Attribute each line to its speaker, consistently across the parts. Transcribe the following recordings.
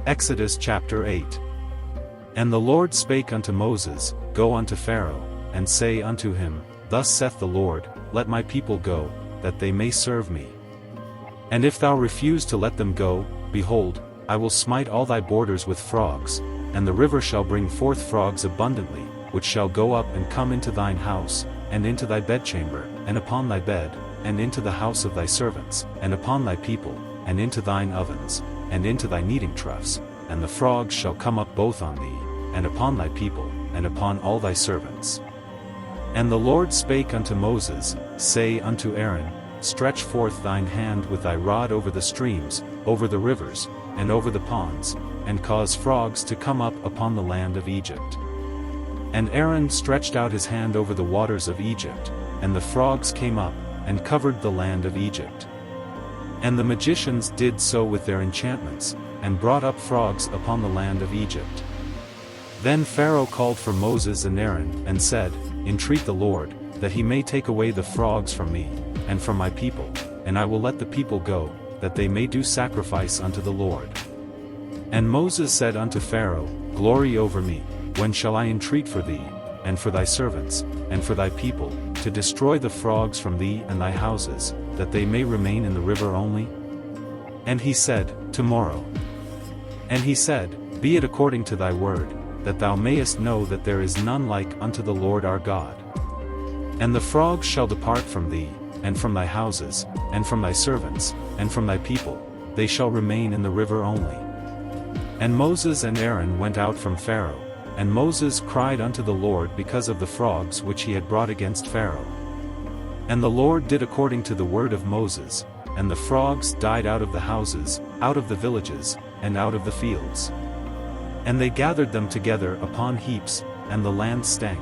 Speaker 1: Exodus chapter 8. And the Lord spake unto Moses, Go unto Pharaoh, and say unto him, Thus saith the Lord, Let my people go, that they may serve me. And if thou refuse to let them go, behold, I will smite all thy borders with frogs, and the river shall bring forth frogs abundantly, which shall go up and come into thine house, and into thy bedchamber, and upon thy bed, and into the house of thy servants, and upon thy people, and into thine ovens, and into thy kneading troughs, and the frogs shall come up both on thee, and upon thy people, and upon all thy servants. And the Lord spake unto Moses, Say unto Aaron, Stretch forth thine hand with thy rod over the streams, over the rivers, and over the ponds, and cause frogs to come up upon the land of Egypt. And Aaron stretched out his hand over the waters of Egypt, and the frogs came up, and covered the land of Egypt. And the magicians did so with their enchantments, and brought up frogs upon the land of Egypt. Then Pharaoh called for Moses and Aaron, and said, Entreat the Lord, that he may take away the frogs from me, and from my people, and I will let the people go, that they may do sacrifice unto the Lord. And Moses said unto Pharaoh, Glory over me, when shall I entreat for thee, and for thy servants, and for thy people, to destroy the frogs from thee and thy houses, that they may remain in the river only? And he said, Tomorrow. And he said, Be it according to thy word, that thou mayest know that there is none like unto the Lord our God. And the frogs shall depart from thee, and from thy houses, and from thy servants, and from thy people, they shall remain in the river only. And Moses and Aaron went out from Pharaoh, and Moses cried unto the Lord because of the frogs which he had brought against Pharaoh. And the Lord did according to the word of Moses, and the frogs died out of the houses, out of the villages, and out of the fields. And they gathered them together upon heaps, and the land stank.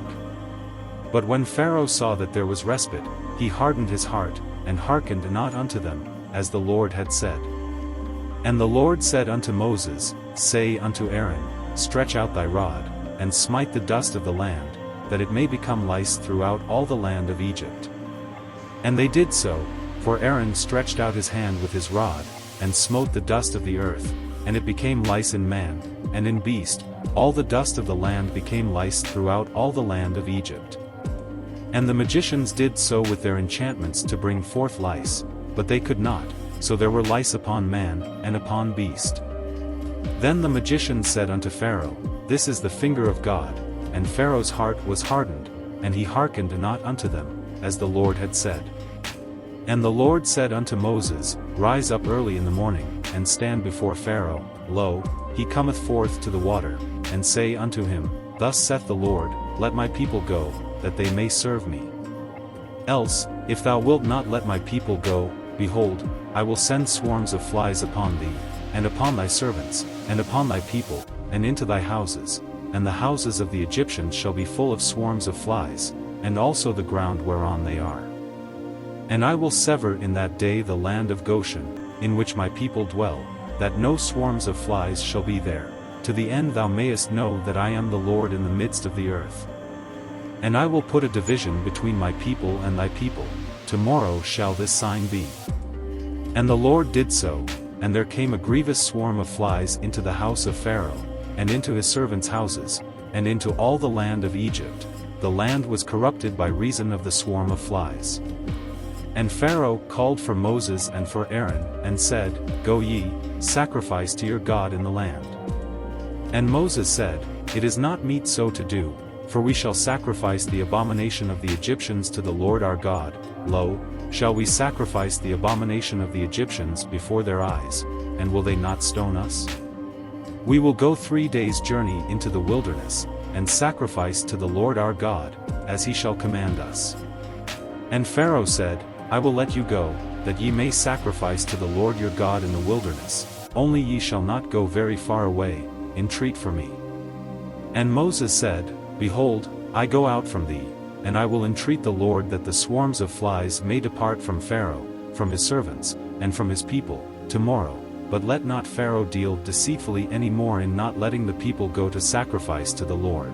Speaker 1: But when Pharaoh saw that there was respite, he hardened his heart, and hearkened not unto them, as the Lord had said. And the Lord said unto Moses, Say unto Aaron, Stretch out thy rod, and smite the dust of the land, that it may become lice throughout all the land of Egypt. And they did so, for Aaron stretched out his hand with his rod, and smote the dust of the earth, and it became lice in man, and in beast, all the dust of the land became lice throughout all the land of Egypt. And the magicians did so with their enchantments to bring forth lice, but they could not, so there were lice upon man, and upon beast. Then the magicians said unto Pharaoh, This is the finger of God, and Pharaoh's heart was hardened, and he hearkened not unto them, as the Lord had said. And the Lord said unto Moses, Rise up early in the morning, and stand before Pharaoh, lo, he cometh forth to the water, and say unto him, Thus saith the Lord, Let my people go, that they may serve me. Else, if thou wilt not let my people go, behold, I will send swarms of flies upon thee, and upon thy servants, and upon thy people, and into thy houses, and the houses of the Egyptians shall be full of swarms of flies, and also the ground whereon they are. And I will sever in that day the land of Goshen, in which my people dwell, that no swarms of flies shall be there, to the end thou mayest know that I am the Lord in the midst of the earth. And I will put a division between my people and thy people, tomorrow shall this sign be. And the Lord did so, and there came a grievous swarm of flies into the house of Pharaoh, and into his servants' houses, and into all the land of Egypt. The land was corrupted by reason of the swarm of flies. And Pharaoh called for Moses and for Aaron, and said, Go ye, sacrifice to your God in the land. And Moses said, It is not meet so to do, for we shall sacrifice the abomination of the Egyptians to the Lord our God. Lo, shall we sacrifice the abomination of the Egyptians before their eyes, and will they not stone us? We will go 3 days' journey into the wilderness, and sacrifice to the Lord our God, as he shall command us. And Pharaoh said, I will let you go, that ye may sacrifice to the Lord your God in the wilderness, only ye shall not go very far away, entreat for me. And Moses said, Behold, I go out from thee, and I will entreat the Lord that the swarms of flies may depart from Pharaoh, from his servants, and from his people, tomorrow, but let not Pharaoh deal deceitfully any more in not letting the people go to sacrifice to the Lord.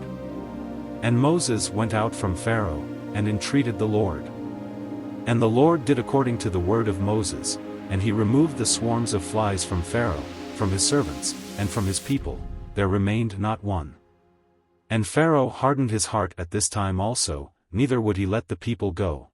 Speaker 1: And Moses went out from Pharaoh, and entreated the Lord. And the Lord did according to the word of Moses, and he removed the swarms of flies from Pharaoh, from his servants, and from his people, there remained not one. And Pharaoh hardened his heart at this time also, neither would he let the people go.